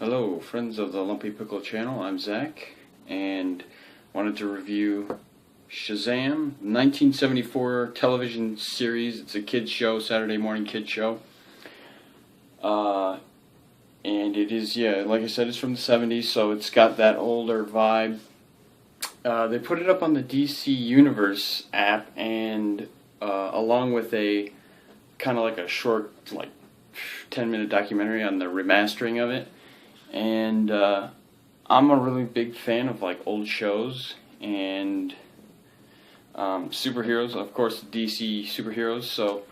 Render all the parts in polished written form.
Hello, friends of the Lumpy Pickle channel. I'm Zach, and wanted to review Shazam, 1974 television series. It's a kids show, Saturday morning kids show. And it is, like I said, it's from the 70s, so it's got that older vibe. They put it up on the DC Universe app, and along with a kind of like a short, 10-minute documentary on the remastering of it. And I'm a really big fan of old shows and superheroes, of course, DC superheroes. So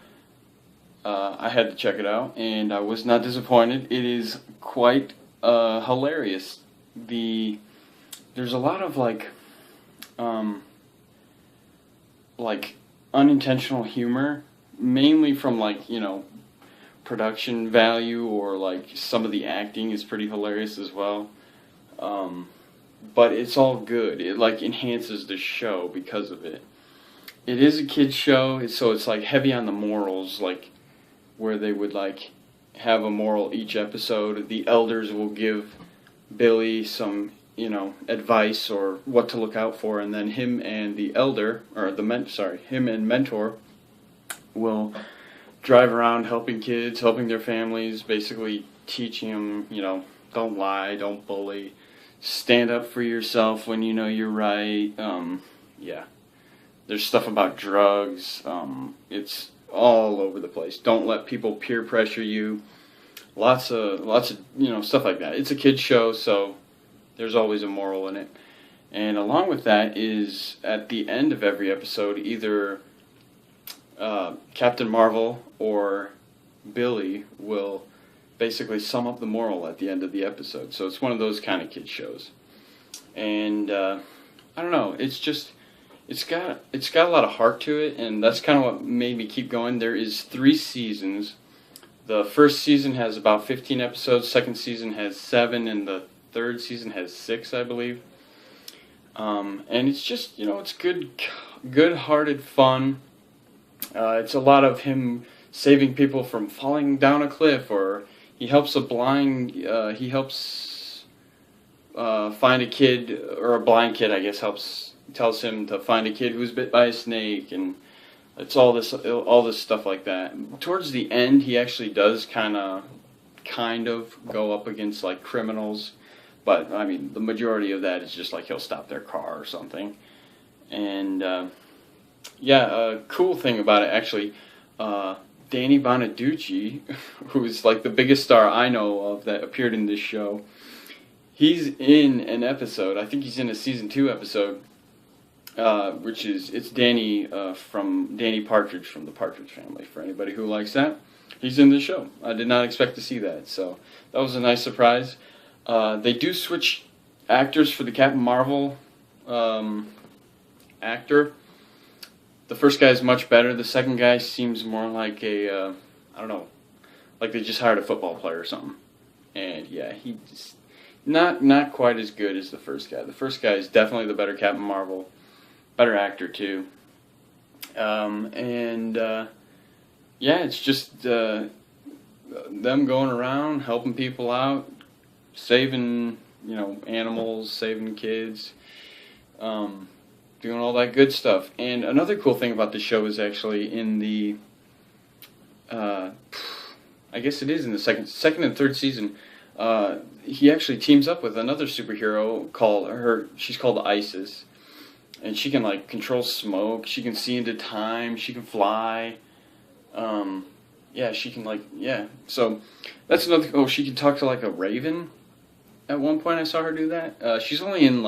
I had to check it out, and I was not disappointed. It is quite hilarious. There's a lot of unintentional humor, mainly from production value, or some of the acting is pretty hilarious as well. But it's all good. It enhances the show because of it. It is a kids show, so it's heavy on the morals, where they would have a moral each episode. The elders will give Billy some advice or what to look out for, and then him and mentor will drive around helping kids, helping their families, basically teaching them, don't lie, don't bully, stand up for yourself when you know you're right. There's stuff about drugs. It's all over the place. Don't let people peer pressure you. Lots of stuff like that. It's a kids show, so there's always a moral in it. And along with that is, at the end of every episode, either Captain Marvel or Billy will basically sum up the moral at the end of the episode. So it's one of those kind of kids shows. And I don't know, it's got a lot of heart to it, and that's kind of what made me keep going. There is 3 seasons. The first season has about 15 episodes, second season has 7, and the third season has 6, I believe. And it's just, it's good-hearted fun. It's a lot of him saving people from falling down a cliff, or he helps find a kid, or a blind kid, I guess, tells him to find a kid who's bit by a snake, and it's all this stuff like that. Towards the end, he actually does kind of go up against criminals, but I mean the majority of that is just he'll stop their car or something. And a cool thing about it, actually, Danny Bonaducci, who's the biggest star I know of that appeared in this show, he's in an episode. I think he's in a season 2 episode, it's Danny from Danny Partridge from the Partridge Family. For anybody who likes that, he's in the show. I did not expect to see that, so that was a nice surprise. They do switch actors for the Captain Marvel actor. The first guy is much better. The second guy seems more like I don't know, like they just hired a football player or something. And yeah, he's not quite as good as the first guy. The first guy is definitely the better Captain Marvel, better actor too. It's just them going around helping people out, saving animals, saving kids. Doing all that good stuff. And another cool thing about the show is actually in the, I guess it is in the second and third season, he actually teams up with another superhero she's called Isis, and she can control smoke, she can see into time, she can fly, she can so that's another, she can talk to a raven. At one point I saw her do that. She's only in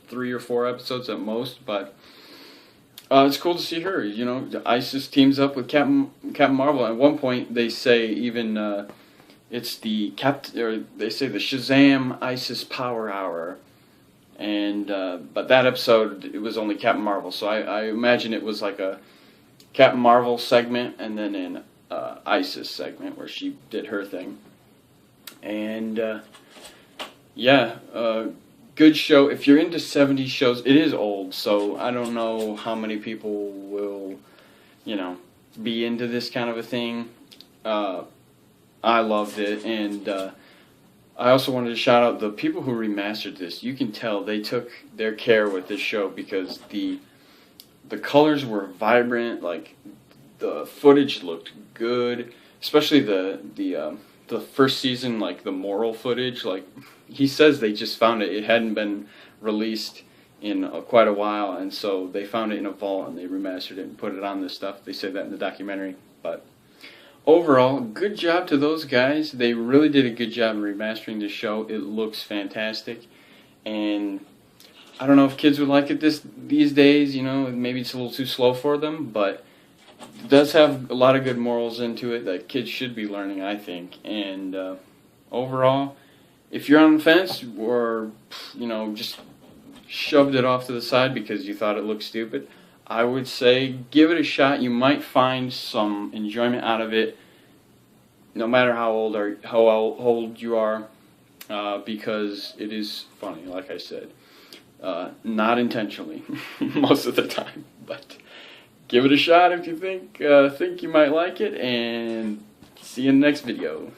3 or 4 episodes at most, but it's cool to see her. Isis teams up with Captain Marvel. At one point, they say even it's they say the Shazam Isis Power Hour, and but that episode it was only Captain Marvel. So I imagine it was a Captain Marvel segment and then an Isis segment where she did her thing, and good show. If you're into 70s shows, it is old, so I don't know how many people will, be into this kind of a thing. I loved it, and I also wanted to shout out the people who remastered this. You can tell they took their care with this show because the colors were vibrant, like the footage looked good, especially the first season, like the moral footage. Like he says, they just found it. It hadn't been released in quite a while, and so they found it in a vault and they remastered it and put it on this stuff. They said that in the documentary, but. Overall, good job to those guys. They really did a good job in remastering the show. It looks fantastic, and I don't know if kids would like it these days. You know, maybe it's a little too slow for them, but it does have a lot of good morals into it that kids should be learning, I think. And overall, if you're on the fence or just shoved it off to the side because you thought it looked stupid, I would say give it a shot. You might find some enjoyment out of it, no matter how old you are, because it is funny, like I said. Not intentionally, most of the time, but give it a shot if you think you might like it, and see you in the next video.